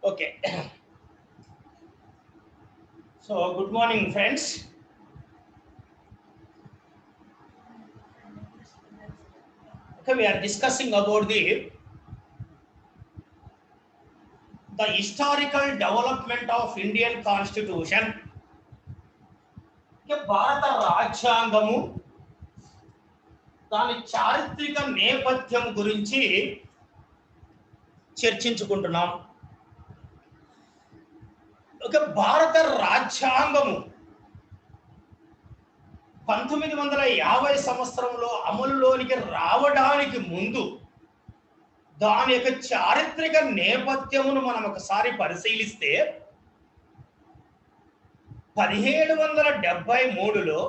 Okay. So, good morning, friends. Okay, we are discussing about the historical development of Indian Constitution. భారత రాజ్యాంగము దాని చారిత్రక నేపథ్యం గురించి చర్చించుకుంటున్నాం. ఒక భారత రాజ్యాంగము 1950 సంవత్సరంలో అమలులోనికి రావడానికి ముందు దాని యొక్క చారిత్రక నేపథ్యమును మనం ఒకసారి పరిశీలిస్తే 1773లో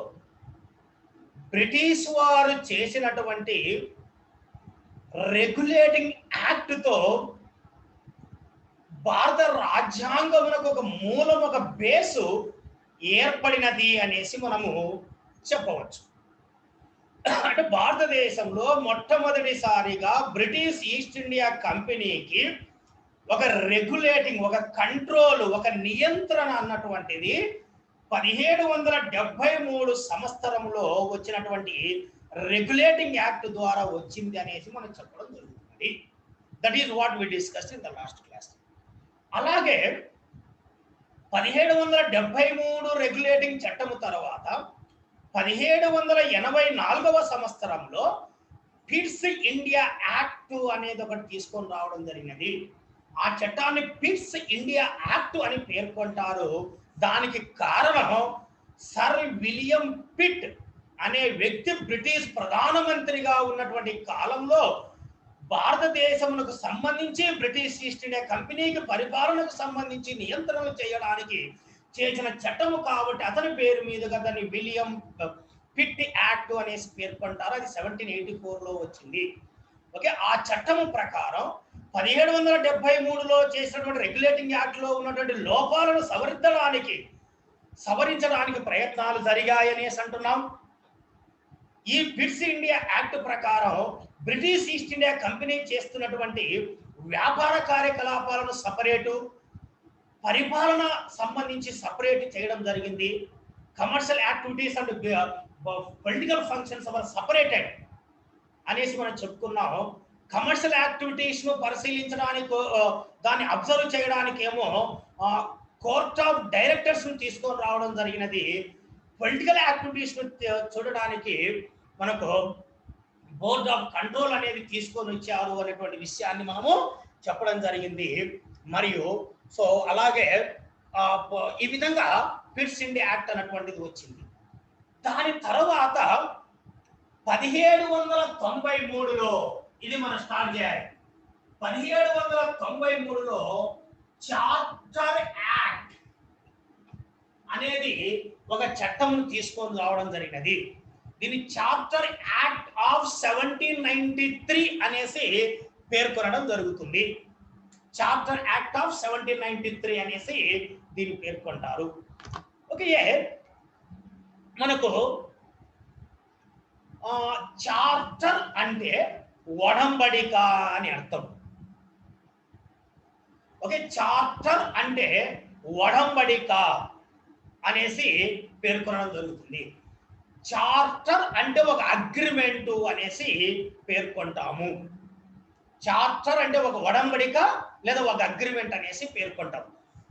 బ్రిటిష్ వారు చేసినటువంటి రెగ్యులేటింగ్ యాక్ట్తో భారత రాజ్యాంగమునకు ఒక మూలం, ఒక బేసు ఏర్పడినది అనేసి మనము చెప్పవచ్చు. అంటే భారతదేశంలో మొట్టమొదటిసారిగా బ్రిటిష్ ఈస్ట్ ఇండియా కంపెనీకి ఒక రెగ్యులేటింగ్, ఒక కంట్రోల్, ఒక నియంత్రణ అన్నటువంటిది 1773 సంవత్సరంలో వచ్చినటువంటి రెగ్యులేటింగ్ యాక్ట్ ద్వారా వచ్చింది అనేసి మనం చెప్పడం జరుగుతుంది. That is what we discussed in the last class. అలాగే 1773 రెగ్యులేటింగ్ చట్టము తర్వాత 1784 సంవత్సరంలో పిట్స్ ఇండియా యాక్ట్ అనేది ఒకటి తీసుకొని రావడం జరిగినది. ఆ చట్టాన్ని పిట్స్ ఇండియా యాక్ట్ అని పేర్కొంటారు. దానికి కారణం సర్ విలియం పిట్ అనే వ్యక్తి బ్రిటిష్ ప్రధానమంత్రిగా ఉన్నటువంటి కాలంలో భారతదేశమునకు సంబంధించి బ్రిటిష్ ఈస్ట్ ఇండియా కంపెనీకి పరిపాలనకు సంబంధించి నియంత్రణలు చేయడానికి చేసిన చట్టము కాబట్టి అతని పేరు మీదుగా దాన్ని విలియం పిట్ యాక్ట్ అనేసి పేర్కొంటారు. అది 1784లో వచ్చింది. ఓకే, ఆ చట్టము ప్రకారం 1773లో చేసినటువంటి రెగ్యులేటింగ్ యాక్ట్లో ఉన్నటువంటి లోపాలను సవరించడానికి ప్రయత్నాలు జరిగాయనేసి అంటున్నాం. ఈ పిట్స్ ఇండియా యాక్ట్ ప్రకారం బ్రిటిష్ ఈస్ట్ ఇండియా కంపెనీ చేస్తున్నటువంటి వ్యాపార కార్యకలాపాలను సపరేటు, పరిపాలన సంబంధించి సపరేట్ చేయడం జరిగింది. Commercial activities and political functions are separated అనేసి మనం చెప్పుకున్నాం. కమర్షియల్ యాక్టివిటీస్ ను పరిశీలించడానికి, దాన్ని అబ్జర్వ్ చేయడానికి ఏమో కోర్ట్ ఆఫ్ డైరెక్టర్స్ ను తీసుకొని రావడం జరిగినది. పొలిటికల్ యాక్టివిటీస్ ను చూడడానికి మనకు బోర్డ్ ఆఫ్ కంట్రోల్ అనేది తీసుకొని వచ్చారు అనేటువంటి విషయాన్ని మనము చెప్పడం జరిగింది. మరియు సో అలాగే ఈ విధంగా పిట్స్ ఇండియా యాక్ట్ అనేటువంటిది వచ్చింది. దాని తర్వాత 1793లో ఇది మనం స్టార్ట్ చేయాలి. 1793లో చార్టర్ యాక్ట్ అనేది ఒక చట్టంను తీసుకొని రావడం జరిగినది. దీన్ని చార్టర్ యాక్ట్ ఆఫ్ 1793 అనేసి పేర్కొనడం జరుగుతుంది. చార్టర్ యాక్ట్ ఆఫ్ 1793 అనేసి దీన్ని పేర్కొంటారు. ఓకే, మనకు చార్టర్ అంటే ఒడంబడిక అని అర్థం. ఓకే, చార్టర్ అంటే ఒడంబడిక అనేసి పేర్కొనడం జరుగుతుంది. చార్టర్ అంటే ఒక అగ్రిమెంటు అనేసి పేర్కొంటాము. చార్టర్ అంటే ఒక ఒడంబడిక లేదా ఒక అగ్రిమెంట్ అనేసి పేర్కొంటాం.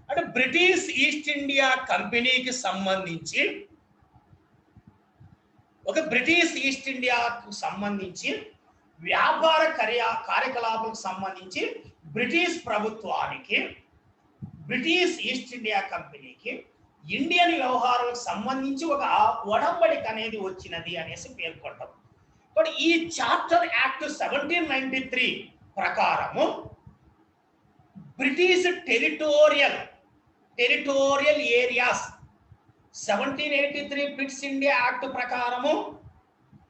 అంటే బ్రిటిష్ ఈస్ట్ ఇండియా కంపెనీకి సంబంధించి, ఒక బ్రిటిష్ ఈస్ట్ ఇండియాకు సంబంధించి వ్యాపార కార్యకలాపాలకు సంబంధించి బ్రిటిష్ ప్రభుత్వానికి, బ్రిటిష్ ఈస్ట్ ఇండియా కంపెనీకి ఇండియన్ వ్యవహారాలకు సంబంధించి ఒక ఒడంబడిక అనేది వచ్చినది అనేసి పేర్కొంటాం. బట్ ఈ చార్టర్ యాక్ట్ 1793 ప్రకారము British territorial areas 1783 pits India act ప్రకారము,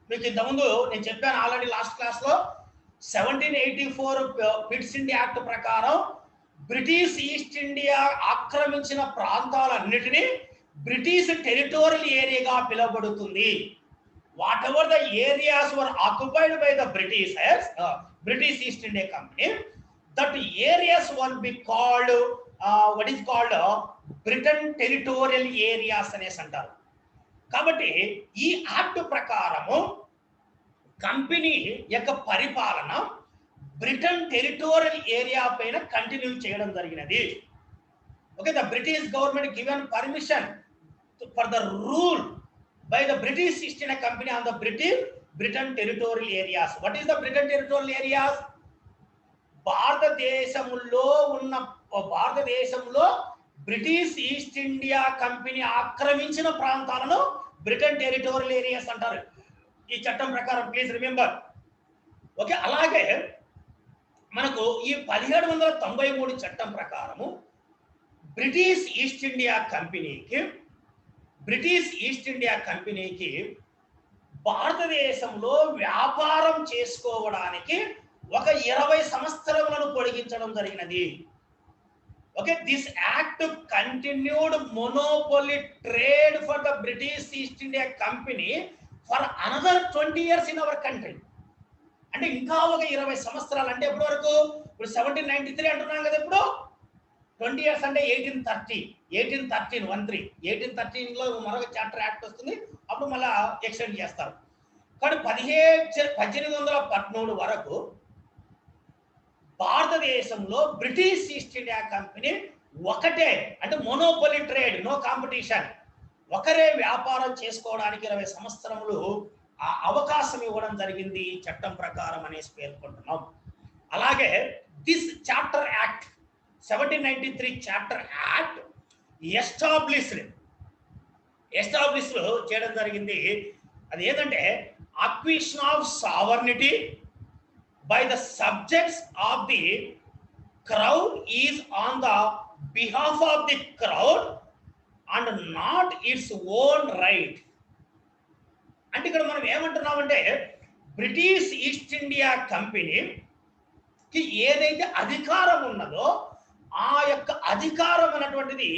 మీకు ఇంతకుముందు నేను చెప్పాను ఆల్రెడీ లాస్ట్ క్లాస్లో, 1784 పిట్స్ ఇండియా యాక్ట్ ప్రకారం బ్రిటిష్ ఈస్ట్ ఇండియా ఆక్రమించిన ప్రాంతాలన్నిటినీ బ్రిటిష్ టెరిటోరియల్ ఏరియాగా పిలువబడుతుంది. What ever the areas were occupied by the British East India company, that areas will be called what is called Britain territorial areas అనేసి అంటారు. కాబట్టి ఈ act ప్రకారము company యొక్క పరిపాలన బ్రిటన్ టెరిటోరియల్ ఏరియా పైన కంటిన్యూ చేయడం జరిగినది. Okay, the British government given permission for the rule by the British East India Company on the Britain territorial areas. What is the Britain territorial areas? భారతదేశంలో British East India company ఆక్రమించిన ప్రాంతాలను Britain territorial areas అంటారు ఈ చట్టం ప్రకారం. Please remember. Okay, అలాగే మనకు ఈ 1793 చట్టం ప్రకారము బ్రిటిష్ ఈస్ట్ ఇండియా కంపెనీకి భారతదేశంలో వ్యాపారం చేసుకోవడానికి ఒక 20 సంవత్సరములను పొడిగించడం జరిగినది. Okay, this act continued monopoly trade for the British East India company for another 20 years in our country. అంటే ఇంకా ఒక 20 సంవత్సరాలు, అంటే ఎప్పటి వరకు? ఇప్పుడు 1793 అంటున్నాం కదా, ఇప్పుడు 20 years అంటే 1813లో మరొక చార్టర్ యాక్ట్ వస్తుంది, అప్పుడు మళ్ళీ ఎక్స్టెండ్ చేస్తారు. కానీ 1813 వరకు భారతదేశంలో బ్రిటిష్ ఈస్ట్ ఇండియా కంపెనీ ఒకటే, అంటే మోనోపోలీ ట్రేడ్, నో కాంపిటీషన్, ఒకరే వ్యాపారం చేసుకోవడానికి 20 సంవత్సరములు ఆ అవకాశం ఇవ్వడం జరిగింది ఈ చట్టం ప్రకారం అనేసి పేర్కొంటున్నాం. అలాగే this charter act 1793 charter act established చేయడం జరిగింది. అది ఏంటంటే acquisition of sovereignty by the subjects of the crown is on the behalf of the crown and not its own right. అంటే ఇక్కడ మనం ఏమంటున్నామంటే బ్రిటిష్ ఈస్ట్ ఇండియా కంపెనీకి ఏదైతే అధికారం ఉన్నదో ఆ యొక్క అధికారం అన్నటువంటిది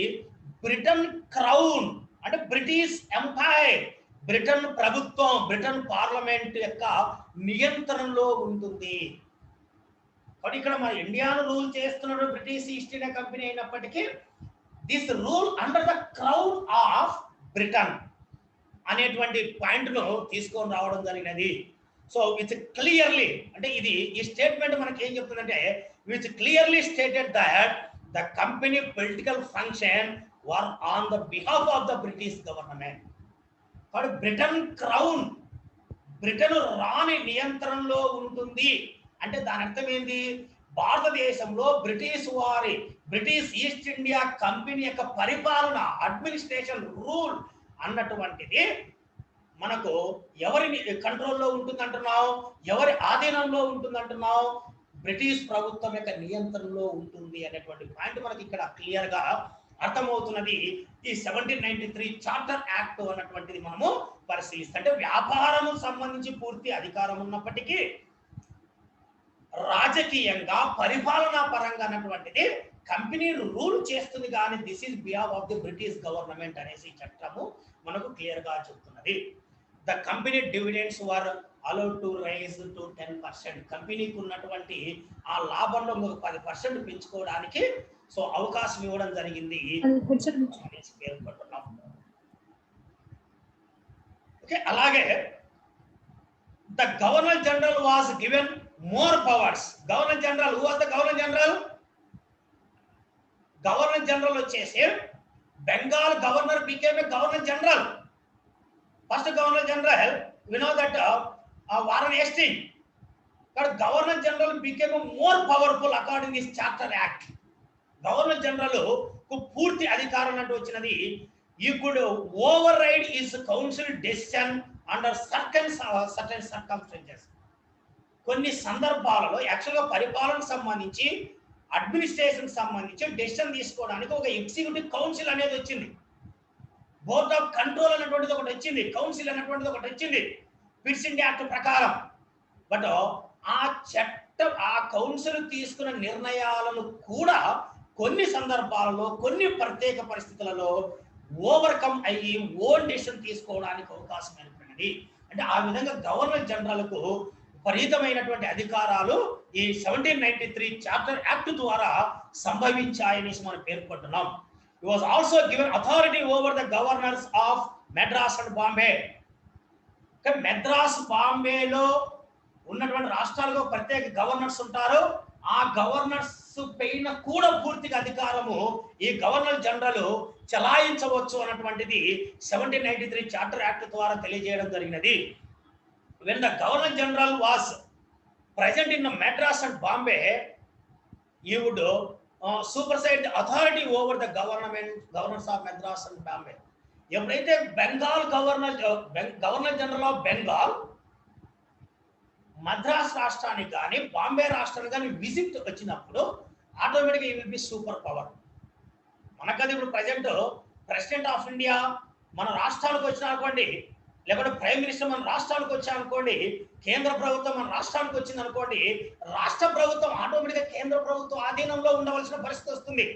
బ్రిటన్ క్రౌన్, అంటే బ్రిటిష్ ఎంపైర్, బ్రిటన్ ప్రభుత్వం, బ్రిటన్ పార్లమెంట్ యొక్క నియంత్రణలో ఉంటుంది. కాబట్టి ఇక్కడ మన ఇండియాను రూల్ చేస్తున్న బ్రిటిష్ ఈస్ట్ ఇండియా కంపెనీ అయినప్పటికీ this rule under the crown of Britain అనేటువంటి పాయింట్ ను తీసుకొని రావడం జరిగినది. సో విచ్ క్లియర్లీ, అంటే ఇది ఈ స్టేట్మెంట్ మనకి ఏం చెప్తుందంటే which clearly stated that the company political function were on the behalf of the British government. కాబట్టి బ్రిటన్ క్రౌన్, బ్రిటన్ రాణి నియంత్రణలో ఉంటుంది అంటే దాని అర్థం ఏంటి? భారతదేశంలో బ్రిటిష్ ఈస్ట్ ఇండియా కంపెనీ యొక్క పరిపాలన, అడ్మినిస్ట్రేషన్, రూల్ అన్నటువంటిది మనకు ఎవరి కంట్రోల్లో ఉంటుందంటున్నావు, ఎవరి ఆధీనంలో ఉంటుందంటున్నావు? బ్రిటిష్ ప్రభుత్వం యొక్క నియంత్రణలో ఉంటుంది అనేటువంటి పాయింట్ మనకి ఇక్కడ క్లియర్ గా అర్థమవుతున్నది. ఈ 1793 చార్టర్ యాక్ట్ అన్నటువంటిది మనము పరిశీలిస్తే, అంటే వ్యాపారం సంబంధించి పూర్తి అధికారం ఉన్నప్పటికీ రాజకీయంగా పరిపాలనా పరంగా అన్నటువంటిది కంపెనీ రూల్ చేస్తుంది కానీ this is behalf of the British government అనేసి చట్టము మనకు క్లియర్ గా చెప్తున్నది. The company dividends were allowed to rise to 10%. కంపెనీకి ఉన్నటువంటి ఆ లాభంలో 10% పెంచుకోవడానికి సో అవకాశం ఇవ్వడం జరిగింది. ఓకే, అలాగే the governor general was given more powers. Governor general, who was the governor general? Governor general వచ్చేసి Bengal governor became a governor general. First governor general we know that Warren Hastings, but Governor General became more powerful according to this Charter Act. Governor General కు పూర్తి అధికారం అంటూ వచ్చినది. You could override his council decision under certain circumstances. కొన్ని సందర్భాలలో యాక్చువల్గా పరిపాలనకు సంబంధించి, అడ్మినిస్ట్రేషన్ సంబంధించి డెసిషన్ తీసుకోవడానికి ఒక ఎగ్జిక్యూటివ్ కౌన్సిల్ అనేది వచ్చింది. బోర్డ్ ఆఫ్ కంట్రోల్ అనేటువంటిది ఒకటి వచ్చింది, కౌన్సిల్ అనేటువంటిది ఒకటి వచ్చింది పిట్స్ ఇండియా యాక్ట్ ప్రకారం. బట్ ఆ కౌన్సిల్ తీసుకున్న నిర్ణయాలను కూడా కొన్ని సందర్భాలలో, కొన్ని ప్రత్యేక పరిస్థితులలో ఓవర్కమ్ అయ్యి ఓన్ డెసిషన్ తీసుకోవడానికి అవకాశం ఏర్పడినది. అంటే ఆ విధంగా గవర్నర్ జనరల్కు విపరీతమైనటువంటి అధికారాలు ఈ 1793 చార్టర్ యాక్ట్ ద్వారా సంభవించాయని మనం పేర్కొంటున్నాం. He was also given authority over the governors of Madras and Bombay. Madras బాంబేలో ఉన్నటువంటి రాష్ట్రాలకు ప్రత్యేక గవర్నర్స్ ఉంటారు. ఆ గవర్నర్స్ పైన కూడా పూర్తిగా అధికారము ఈ గవర్నర్ జనరల్ చలాయించవచ్చు అన్నటువంటిది 1793 చార్టర్ యాక్ట్ ద్వారా తెలియజేయడం జరిగినది. When the governor general was present in Madras and Bombay, he would supersede the authority over the governors of Madras and Bombay. ఎప్పుడైతే Bengal governor general of Bengal Madras రాష్ట్రానికి కానీ బాంబే రాష్ట్రానికి కానీ విజిట్ వచ్చినప్పుడు ఆటోమేటిక్గా ఈ విల్ బి సూపర్ పవర్. మనకది ఇప్పుడు ప్రజెంట్ ప్రెసిడెంట్ ఆఫ్ ఇండియా మన రాష్ట్రానికి వచ్చిన అనుకోండి, లేకపోతే ప్రైమ్ మినిస్టర్ మన రాష్ట్రానికి వచ్చానుకోండి, కేంద్ర ప్రభుత్వం మన రాష్ట్రానికి వచ్చింది అనుకోండి, రాష్ట్ర ప్రభుత్వం ఆటోమేటిక్గా కేంద్ర ప్రభుత్వం ఆధీనంలో ఉండవలసిన పరిస్థితి వస్తుంది.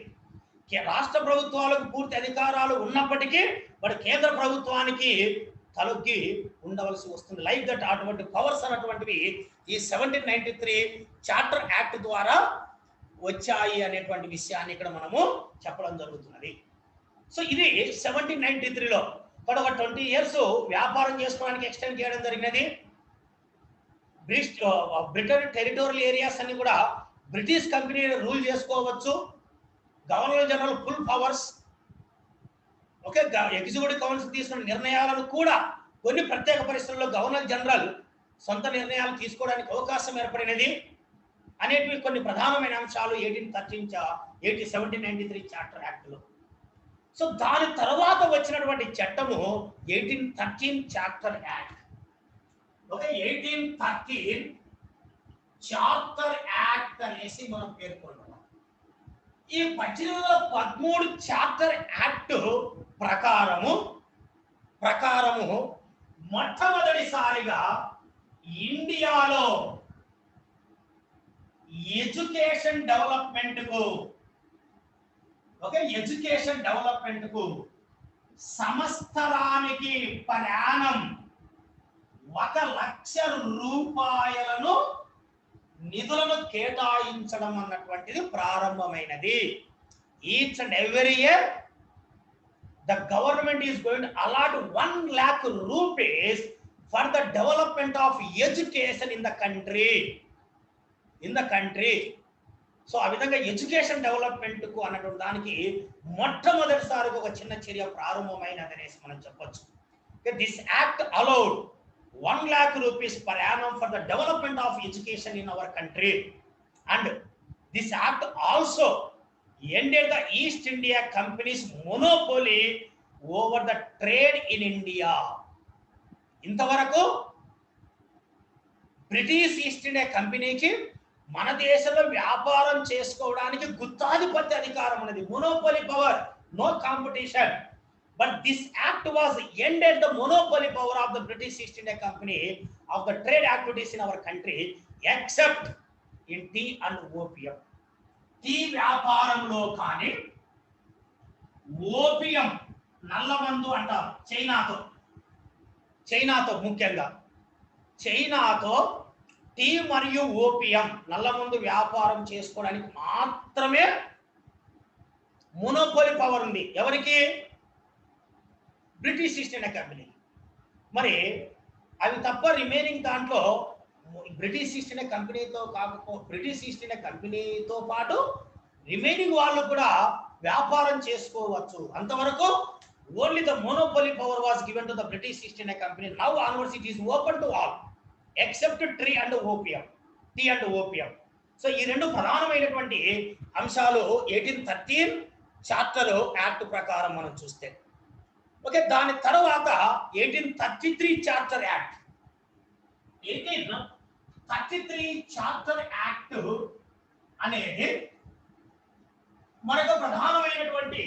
రాష్ట్ర ప్రభుత్వాలకు పూర్తి అధికారాలు ఉన్నప్పటికీ వాడు కేంద్ర ప్రభుత్వానికి తలొగ్గి ఉండవలసి వస్తుంది. లైక్ దట్ అటువంటి పవర్స్ అన్నటువంటివి ఈ 1793 చార్టర్ యాక్ట్ ద్వారా వచ్చాయి అనేటువంటి విషయాన్ని ఇక్కడ మనము చెప్పడం జరుగుతున్నది. సో ఇది 1793లో ఒక 20 years వ్యాపారం చేసుకోవడానికి ఎక్స్టెండ్ చేయడం జరిగినది. బ్రిటన్ టెరిటోరియల్ ఏరియాస్ అన్ని కూడా బ్రిటిష్ కంపెనీ రూల్ చేసుకోవచ్చు. Governor general full powers, okay, executive council తీసుకున్న నిర్ణయాలను కూడా కొన్ని ప్రత్యేక పరిస్థితుల్లో గవర్నర్ జనరల్ సొంత నిర్ణయాలు తీసుకోవడానికి అవకాశం ఏర్పడినది అనేటివి కొన్ని ప్రధానమైన అంశాలు 1793 చార్టర్ యాక్ట్లో. సో దాని తర్వాత వచ్చినటువంటి చట్టము 1813 charter act. Okay, 1813 charter act అనేసి మనం పేర్కొన్నాం. ఈ 1813 చార్టర్ యాక్ట్ ప్రకారము మొట్టమొదటిసారిగా ఇండియాలో ఎడ్యుకేషన్ డెవలప్మెంట్ కు సంవత్సరానికి ప్రయాణం 1,00,000 రూపాయలను నిధులను కేటాయించడం అన్నటువంటిది ప్రారంభమైనది. Each and every year the government is going to allot 1 lakh rupees for the development of education in the country. So ఆ విధంగా ఎడ్యుకేషన్ డెవలప్మెంట్ కు అన్నటువంటి దానికి మొట్టమొదటిసారిగా ఒక చిన్న చర్య ప్రారంభమైనది అనేసి మనం చెప్పొచ్చు. This act allowed 1 lakh rupees per annum for the development of education in our country, and this act also ended the East India Company's monopoly over the trade in India. ఇంతవరకు బ్రిటిష్ ఈస్ట్ ఇండియా కంపెనీకి మన దేశంలో వ్యాపారం చేసుకోవడానికి గుత్తాధిపత్య అధికారం ఉన్నది, monopoly power, no competition. But this act was ended the monopoly power of the British East India Company of the trade activities in our country, except in tea and opium. Tea వ్యాపారంలో కానీ opium నల్లమందు అంటారు, చైనాతో ముఖ్యంగా చైనాతో tea మరియు opium నల్లమందు వ్యాపారం చేసుకోవడానికి మాత్రమే మోనోపోలీ పవర్ ఉంది. ఎవరికి? British East India company. మరి అవి తప్ప రిమైనింగ్ దాంట్లో బ్రిటిష్ ఈస్ట్ ఇండియా కంపెనీతో పాటు రిమైనింగ్ వాళ్ళు కూడా వ్యాపారం చేసుకోవచ్చు. అంతవరకు only the monopoly power was given to the British East India company. Now onwards it is open to all except tea and opium. So ఈ రెండు ప్రధానమైనటువంటి అంశాలు 1813 చార్టర్ యాక్ట్ ప్రకారం మనం చూస్తే. ఓకే, దాని తర్వాత 1833 చార్టర్ యాక్ట్. 1833 చార్టర్ యాక్ట్ అనేది మరొక ప్రధానమైనటువంటి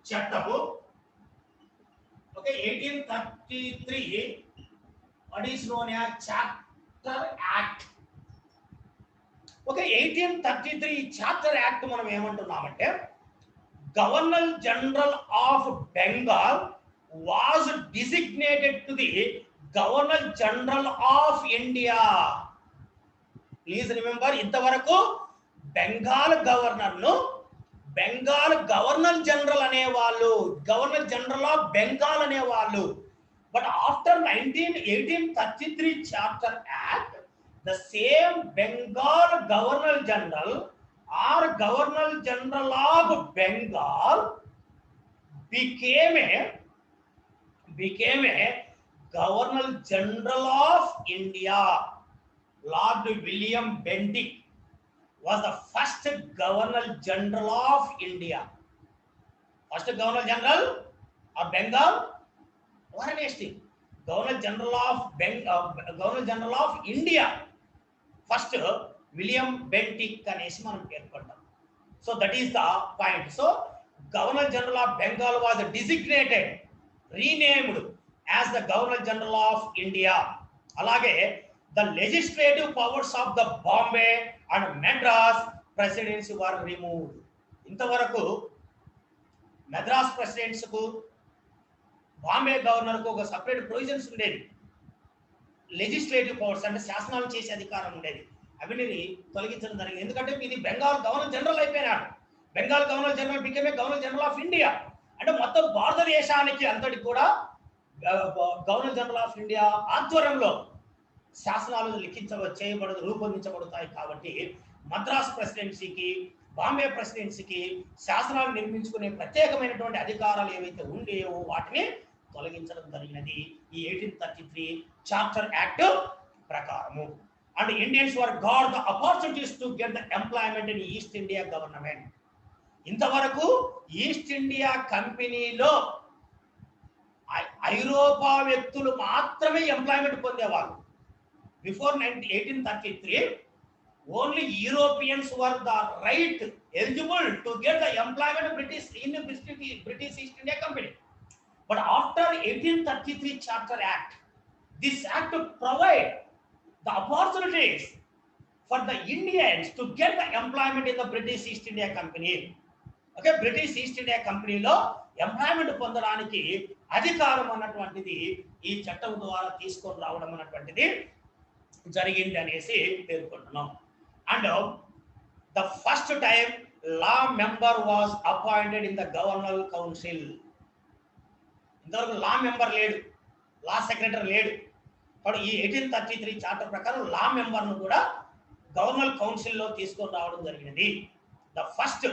చట్టము. Okay, 1833 what is known as charter act. Okay, 1833 charter act మనం ఏమంటున్నామంటే governor general of Bengal was designated to the governor general of India. Please remember, ఇంతవరకు బెంగాల్ గవర్నర్ జనరల్ అనేవాళ్ళు, గవర్నర్ జనరల్ ఆఫ్ బెంగాల్ అనేవాళ్ళు. But after 1833 charter act, the same Bengal governor general or governor general of Bengal became a Governor General of India. Lord William Bentinck was the first Governor General of India. First Governor General of Bengal, what an interesting. Governor General of India. First William Bentinck అనేసి మనం పేర్కొంటాం. So that is the point. So Governor General of Bengal was designated, renamed as the Governor General of India. Alage the legislative powers of the Bombay and Madras presidency were removed. Intavaraku Madras presidency ku Bombay governor ku oka separate provisions undedi. Legislative powers అంటే శాసనాలు చేసే అధికారం ఉండేది. అవన్నీ తొలగించడం జరిగింది. ఎందుకంటే ఇది బెంగాల్ గవర్నర్ జనరల్ అయిపోయినాడు. Bengal governor general became a governor general of India. అంటే మొత్తం భారతదేశానికి అంతటి కూడా గవర్నర్ జనరల్ ఆఫ్ ఇండియా ఆధ్వర్యంలో శాసనాలు రూపొందించబడతాయి. కాబట్టి మద్రాస్ ప్రెసిడెన్సీకి, బాంబే ప్రెసిడెన్సీకి శాసనాలు నిర్మించుకునే ప్రత్యేకమైనటువంటి అధికారాలు ఏవైతే ఉండేవో వాటిని తొలగించడం జరిగినది ఈ 1833 చార్టర్ యాక్ట్ ప్రకారము. And Indians were got the opportunities to get the employment in East India government. ఇంతవరకు ఈస్ట్ ఇండియా కంపెనీలో ఐరోపా వ్యక్తులు మాత్రమే ఎంప్లాయ్మెంట్ పొందేవాళ్ళు. Before 1833 only Europeans were the right eligible to get the employment British East India company. But after 1833 charter act, this act provide the opportunities for the Indians to get the employment in the British East India company. Okay, British East India కంపెనీలో employment పొందడానికి అధికారం అన్నటువంటిది ఈ చట్టం ద్వారా తీసుకొని రావడం అన్నటువంటిది జరిగింది అనేసి పేర్కొంటున్నాం. And the first time law member was appointed in the governor council. ఇంతవరకు లా మెంబర్ లేడు, లా సెక్రటరీ లేడు. కాబట్టి ఈ 1833 చార్టర్ ప్రకారం లా మెంబర్ను కూడా గవర్నర్ కౌన్సిల్లో తీసుకొని రావడం జరిగినది. The first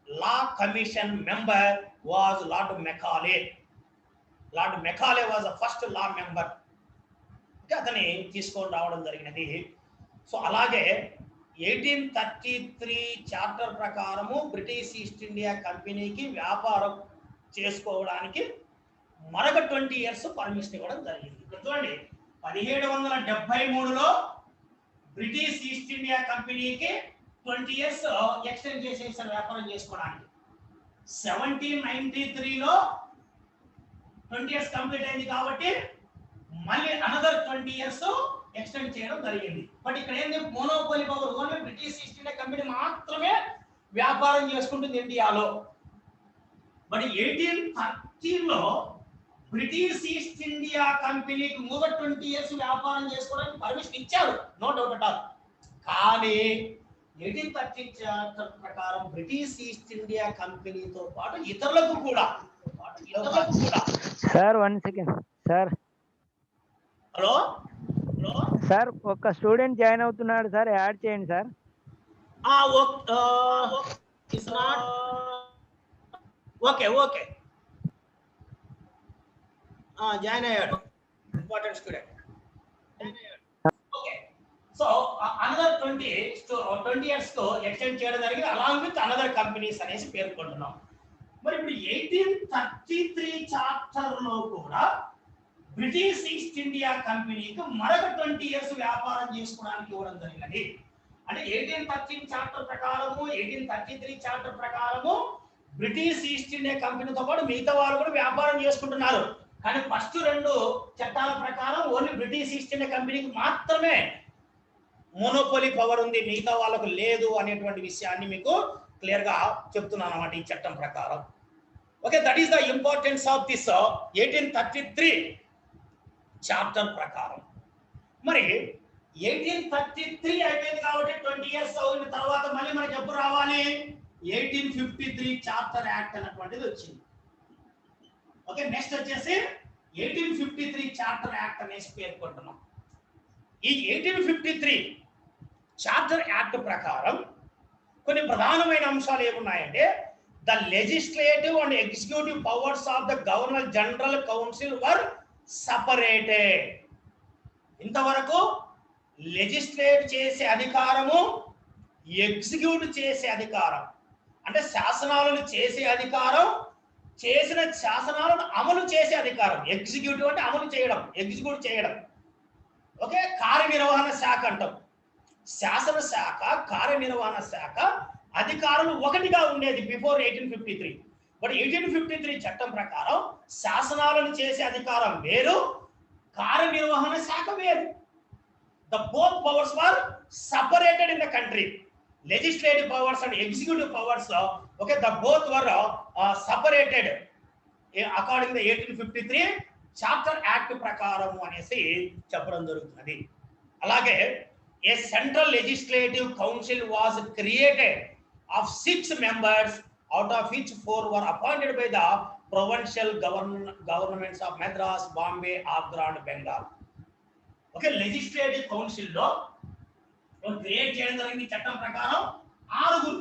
law commission member was lord Macaulay. Lord Macaulay was the first law member. అతని తీసుకొని రావడం జరిగినది. సో అలాగే 1833 చార్టర్ ప్రకారము బ్రిటిష్ ఈస్ట్ ఇండియా కంపెనీకి వ్యాపారం చేసుకోవడానికి మరొక 20 years పర్మిషన్ ఇవ్వడం జరిగింది. చూడండి, 1773లో బ్రిటిష్ ఈస్ట్ ఇండియా కంపెనీకి 20 years ఎక్స్టెండ్ చేసేసారు వ్యాపారం చేసుకోవడానికి. 1793లో 20 years కంప్లీట్ అయింది కాబట్టి మళ్ళీ అనదర్ 20 years ఎక్స్టెండ్ చేయడం జరిగింది. బట్ ఇక్కడ ఏంది, monopoly power only British East India company మాత్రమే వ్యాపారం చేసుకుంటుంది ఇండియాలో. బట్ 1813లో బ్రిటిష్ ఈస్ట్ ఇండియా కంపెనీకి 20 years వ్యాపారం చేసుకోవడానికి పర్మిషన్ ఇచ్చారు, నో డౌట్ అట్ ఆల్. కానీ 1813 చార్టర్ ప్రకారం బ్రిటిష్ ఈస్ట్ ఇండియా కంపెనీతో పాటు ఇతరులకు కూడా sir 1 second sir. Hello sir, ఒక స్టూడెంట్ జాయిన్ అవుతున్నాడు సార్, యాడ్ చేయండి సార్. ఓకే జాయిన్ అయ్యాడు, important student. Okay, so another 20 years extend చేయడం జరిగింది, అలాంగ్ విత్ అనదర్ కంపెనీస్ అనేసి పేర్కొంటున్నాం. మరి ఇప్పుడు 1833 చార్టర్ లో కూడా బ్రిటిష్ ఈస్ట్ ఇండియా కంపెనీకి మరొక 20 years వ్యాపారం చేసుకోవడానికి ఇవ్వడం జరిగినది. అంటే 1813 చార్టర్ ప్రకారము 1833 చార్టర్ ప్రకారము బ్రిటిష్ ఈస్ట్ ఇండియా కంపెనీతో పాటు మిగతా వాళ్ళు కూడా వ్యాపారం చేసుకుంటున్నారు. కానీ ఫస్ట్ 2 చట్టాల ప్రకారం ఓన్లీ బ్రిటిష్ ఈస్ట్ ఇండియా కంపెనీకి మాత్రమే మోనోపోలీ పవర్ ఉంది, మిగతా వాళ్ళకు లేదు అనేటువంటి విషయాన్ని మీకు క్లియర్ గా చెప్తున్నాను అన్నమాట ఈ చట్టం ప్రకారం. Okay, that is the importance of this 1833 charter ప్రకారం. మరి 1833 అయిపోయింది కాబట్టి 20 ఇయర్స్ అయిన తర్వాత మళ్ళీ మనకి ఎప్పుడు రావాలి 1853 చార్టర్ యాక్ట్ అన్నటువంటిది వచ్చింది. ఓకే, నెక్స్ట్ వచ్చేసి 1853 చార్టర్ యాక్ట్ అనేసి పేర్కొంటున్నాం. ఈ 1853 చార్టర్ యాక్ట్ ప్రకారం కొన్ని ప్రధానమైన అంశాలు ఏమున్నాయంటే the legislative and executive powers of the governor general council were separated. ఇంతవరకు లెజిస్లేట్ చేసే అధికారము, ఎగ్జిక్యూట్ చేసే అధికారం అంటే శాసనాలను చేసే అధికారం, చేసిన శాసనాలను అమలు చేసే అధికారం. ఎగ్జిక్యూటివ్ అంటే అమలు చేయడం, ఎగ్జిక్యూట్ చేయడం. ఓకే, కార్యనిర్వహణ శాఖ అంటాం. శాసన శాఖ, కార్యనిర్వహణ శాఖ అధికారులు ఒకటిగా ఉండేది బిఫోర్ 1853. బట్ 1853 చట్టం ప్రకారం శాసనాలను చేసే అధికారం వేరు, కార్యనిర్వహణ శాఖ వేరు. The both powers were separated in the country. Legislative powers and executive powers, okay, the both were separated according to the 1853 Charter Act ప్రకారం అనేసి చెప్పడం జరుగుతుంది. అలాగే a central legislative council was created of 6 members, out of which 4 were appointed by the provincial governments of Madras, Bombay, Agra and Bengal. Okay, legislative council లో create చేయడం జరిగింది. చట్టం ప్రకారం 6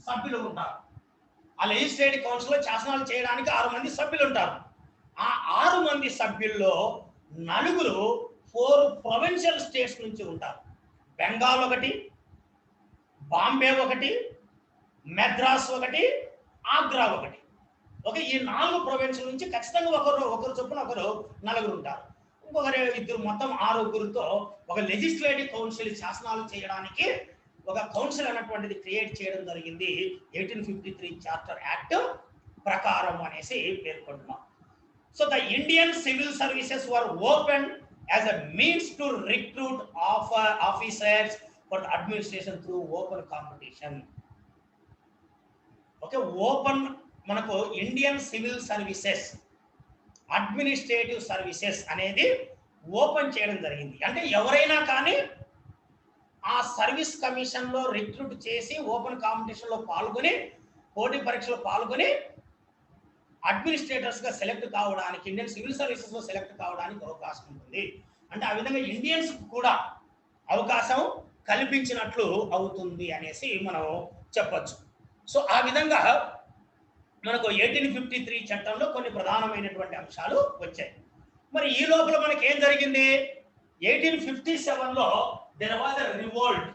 సభ్యులు ఉంటారు. ఆ లెజిస్లేటివ్ కౌన్సిల్ లో శాసనాలు చేయడానికి 6 మంది సభ్యులు ఉంటారు. ఆ 6 మంది సభ్యుల్లో 4 ప్రొవిన్షియల్ స్టేట్స్ నుంచి ఉంటారు. బెంగాల్ ఒకటి, బాంబే ఒకటి, మెద్రాస్ ఒకటి, ఆగ్రా ఒకటి. ఓకే, ఈ 4 ప్రొవిన్స్ నుంచి ఖచ్చితంగా ఒకరు చొప్పున 4 ఉంటారు. ఇంకొకరు 2, మొత్తం 6 ఒక లెజిస్లేటివ్ కౌన్సిల్ శాసనాలు చేయడానికి ఒక కౌన్సిల్ అన్నటువంటిది క్రియేట్ చేయడం జరిగింది 1853 చార్టర్ యాక్ట్ ప్రకారం అనేసి పేర్కొంటున్నాం. So the Indian civil services were open as a means to recruit officers for administration through open competition. Okay, open మనకు Indian civil services, administrative services అనేది ఓపెన్ చేయడం జరిగింది. అంటే ఎవరైనా కానీ ఆ సర్వీస్ కమిషన్ లో రిక్రూట్ చేసి ఓపెన్ కాంపిటీషన్ లో పాల్గొని, పోటీ పరీక్షలో పాల్గొని అడ్మినిస్ట్రేటర్స్ గా సెలెక్ట్ కావడానికి, ఇండియన్ సివిల్ సర్వీసెస్ లో సెలెక్ట్ కావడానికి అవకాశం ఉంటుంది. అంటే ఆ విధంగా ఇండియన్స్ కూడా అవకాశం కల్పించినట్లు అవుతుంది అనేసి మనం చెప్పొచ్చు. సో ఆ విధంగా మనకు 1853 చట్టంలో కొన్ని ప్రధానమైనటువంటి అంశాలు వచ్చాయి. మరి ఈ లోపల మనకి ఏం జరిగింది? 1857 లో దేర్ వాజ్ ఎ రివోల్ట్.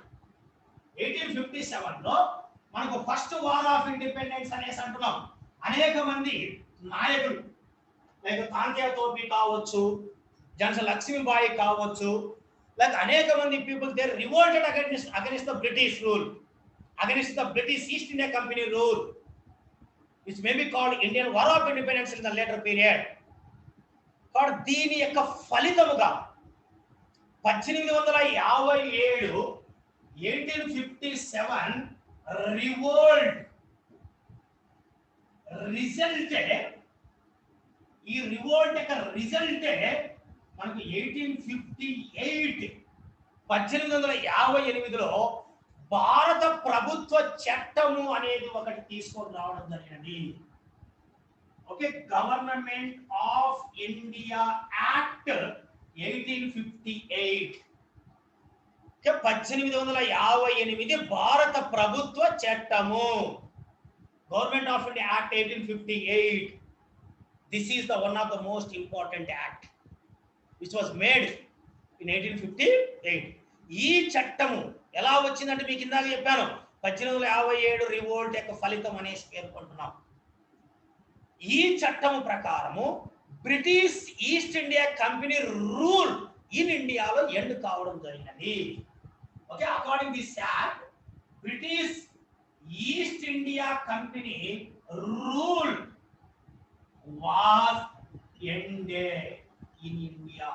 1857 లో మనకు ఫస్ట్ వార్ ఆఫ్ ఇండిపెండెన్స్ అనేసి అంటున్నాం. అనేక మంది నాయకులు లైక్ తాంత్యా తోపి కావచ్చు, జనరల్ లక్ష్మీబాయి కావచ్చు, లైక్ అనేక మంది people they revolted against the British rule, against the British East India company rule, which may be called Indian War of Independence in the later period. కాబట్టి దీని యొక్క ఫలితముగా 1857 1857 రివోల్ట్ రిజల్టెడ్. ఈ revolt యొక్క రిజల్టే మనకు 1858 1858లో భారత ప్రభుత్వ చట్టము అనేది ఒకటి తీసుకొని రావడం జరిగినది. Okay, government of India act 1858. 1858 భారత ప్రభుత్వ చట్టము, government of India act 1858. This is the one of the most important act which was made in 1858. ఈ చట్టము ఎలా వచ్చిందంటే మీకు ఇందాక చెప్పాను, 1857 రివోల్ట్ యొక్క ఫలితం అనేసి పేర్కొంటున్నాం. ఈ చట్టం ప్రకారము British East India company rule in ఇండియాలో ఎండ్ కావడం జరిగినది. Okay, according this act British East India company rule was ended in India.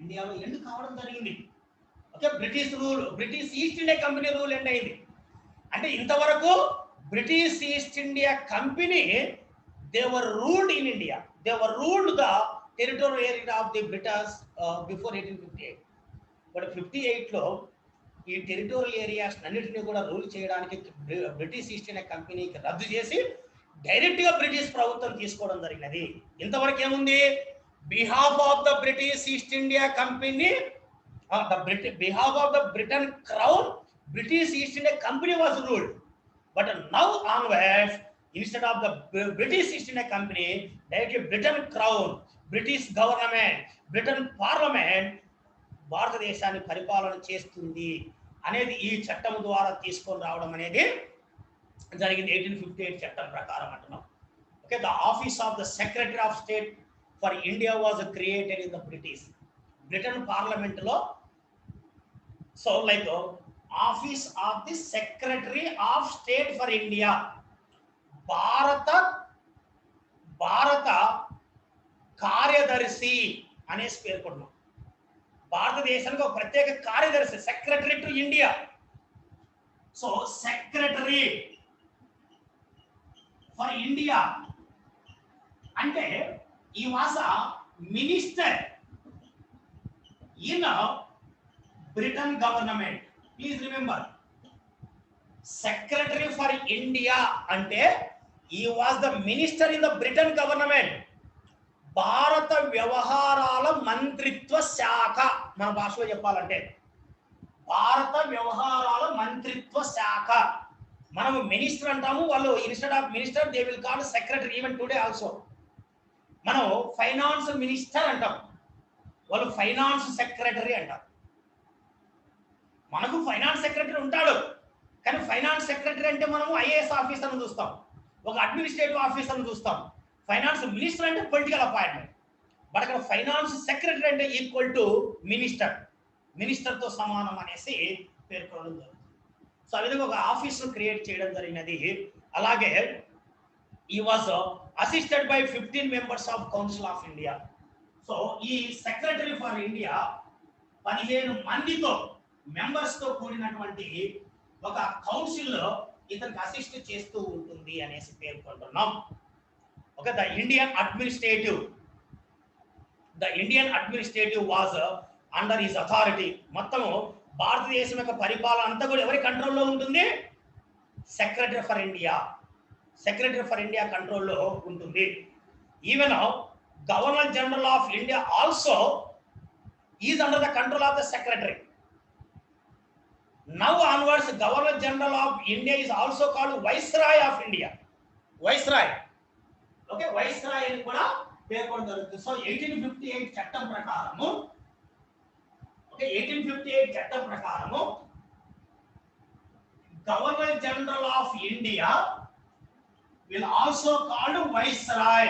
ఇండియాలో ఎండ్ కావడం జరిగింది. Okay, British rule, British East India company rule end అయింది. అంటే ఇంతవరకు British East India company they were ruled in India, they were ruled the territorial area of the British before 1858. But 58లో ఈ territorial areas అన్నిటిని కూడా rule చేయడానికి British East India కంపెనీకి రద్దు చేసి డైరెక్ట్ గా బ్రిటిష్ ప్రభుత్వం తీసుకోవడం జరిగినది. ఇంతవరకు ఏముంది, behalf of the British East India company, behalf of the Britain crown British East India company was ruled. But now onwards instead of the British East India company directly Britain crown, British government, Britain parliament భారతదేశాన్ని పరిపాలన చేస్తుంది అనేది ఈ చట్టం ద్వారా తీసుకొని రావడం అనేది జరిగింది. 1858 చట్టం ప్రకారం అంటున్నాం. Okay, the office of the secretary of state for India was created in the Britain parliament లో. So like office of the secretary of state for India, భారత కార్యదర్శి అనేసి పేర్కొన్నాం. భారతదేశానికి ఒక ప్రత్యేక కార్యదర్శి, secretary to India. So secretary for India అంటే ఈ was minister in Britain government. Please remember, secretary for India అంటే ఈ was the minister in the Britain government. భారత వ్యవహారాల మంత్రిత్వ శాఖ, మన భాషలో చెప్పాలంటే భారత వ్యవహారాల మంత్రిత్వ శాఖ. మనము మినిస్టర్ అంటాము, వాళ్ళు instead of minister they will call secretary. Even today also మనం ఫైనాన్స్ మినిస్టర్ అంటాం, వాళ్ళు ఫైనాన్స్ సెక్రటరీ అంటారు. మనకు ఫైనాన్స్ సెక్రటరీ ఉంటాడు, కానీ ఫైనాన్స్ సెక్రటరీ అంటే మనము ఐఏఎస్ ఆఫీసర్ని చూస్తాం, ఒక అడ్మినిస్ట్రేటివ్ ఆఫీసర్ని చూస్తాం. ఫైనాన్స్ మినిస్టర్ అంటే పొలిటికల్ అపాయింట్మెంట్. బట్ అక్కడ ఫైనాన్స్ సెక్రటరీ అంటే ఈక్వల్ టు మినిస్టర్తో సమానం అనేసి పేర్కొనడం జరుగుతుంది. సో ఆ విధంగా ఒక ఆఫీస్ను క్రియేట్ చేయడం జరిగినది. అలాగే ఈ was assisted by 15 members of council of India. So ఈ సెక్రటరీ ఫర్ ఇండియా 15 మందితో మెంబర్స్ తో కూడినటువంటి ఒక కౌన్సిల్లో ఇతనికి అసిస్ట్ చేస్తూ ఉంటుంది అనేసి పేర్కొంటున్నాం. Okay, the Indian administrative was under his authority. మొత్తము భారతదేశం యొక్క పరిపాలన అంతా కూడా ఎవరి కంట్రోల్లో ఉంటుంది? సెక్రటరీ ఫర్ ఇండియా కంట్రోల్లో ఉంటుంది. Even governor general of India also is under the control of the secretary. Now onwards, Governor General of India is also called Viceroy of India. Viceroy. Okay, Viceroy అని కూడా పేర్కొనడం జరుగుతుంది. So 1858 చట్టం ప్రకారము, okay 1858 చట్టం ప్రకారము governor general of India will also called Viceroy.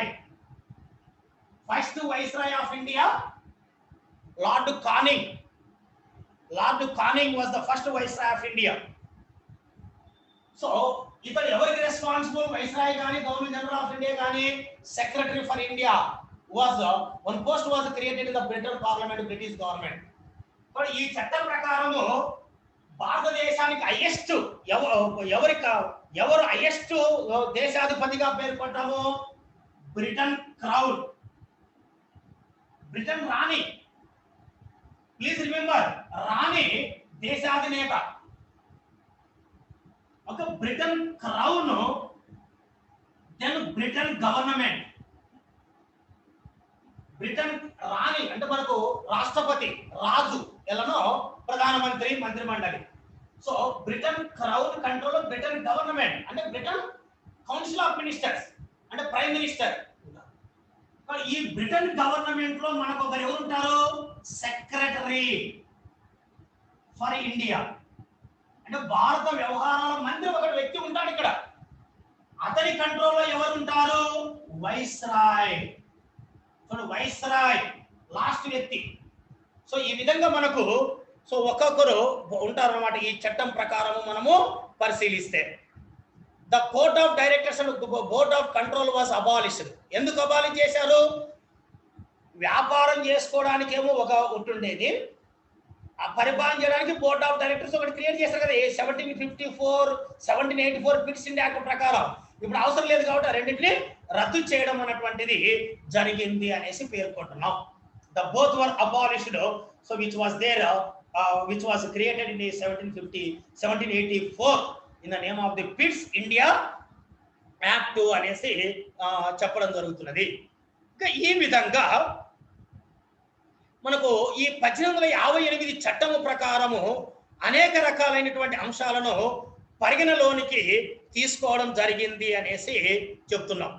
First Viceroy of India, Lord Canning was the first Viceroy of India. So ఇతను ఎవరికి రెస్పాన్సిబుల్? వైస్రాయ్ కానీ గవర్నర్ జనరల్ ఆఫ్ ఇండియా కానీ secretary for India was one post was created in the Britain parliament, British government. But ఈ చట్టం ప్రకారము భారతదేశానికి highest ఎవరు highest దేశాధిపతిగా పేర్కొంటాము? బ్రిటన్ క్రౌన్, బ్రిటన్ రాణి. ప్లీజ్ రిమెంబర్, రాణి దేశాధినేత. ఒక Britain crown, then Britain government. Britain రాణి అంటే మనకు రాష్ట్రపతి, రాజు, ఎలానో ప్రధానమంత్రి, మంత్రిమండలి. So Britain crown control Britain government అంటే బ్రిటన్ కౌన్సిల్ ఆఫ్ మినిస్టర్స్ అంటే ప్రైమ్ మినిస్టర్. ఈ బ్రిటన్ గవర్నమెంట్ లో మనకు ఒకరు ఎవరు ఉంటారు? సెక్రటరీ ఫర్ ఇండియా అంటే భారత వ్యవహారాల మంత్రి ఒక వ్యక్తి ఉంటాడు ఇక్కడ. అతని కంట్రోల్లో ఎవరు ఉంటారు? వైస్రాయ్. వైస్రాయ్ లాస్ట్ వ్యక్తి. సో ఈ విధంగా మనకు సో ఒక్కొక్కరు ఉంటారు అన్నమాట. ఈ చట్టం ప్రకారం మనము పరిశీలిస్తే the court of directors and board of control was abolished. ఎందుకు అబాలిష్ చేశారు? వ్యాపారం చేసుకోవడానికి ఏమో ఒక ఉంటుండేది, ఆ పరిపాలన చేయడానికి బోర్డ్ ఆఫ్ డైరెక్టర్స్ ఒకటి క్రియేట్ చేశారు కదా 1754, 1784 పిట్స్ ఇండియా యాక్ట్ ప్రకారం. ఇప్పుడు అవసరం లేదు కాబట్టి ఆ రెండింటిని రద్దు చేయడం అన్నటువంటిది జరిగింది అనేసి పేర్కొంటున్నాం. The both were abolished. So which was there which was created in 1784 in the name of the Pitts India act అనేసి చెప్పడం జరుగుతున్నది. ఇంకా ఈ విధంగా మనకు ఈ 1858 చట్టము ప్రకారము అనేక రకాలైనటువంటి అంశాలను పరిగణలోనికి తీసుకోవడం జరిగింది అనేసి చెప్తున్నాం.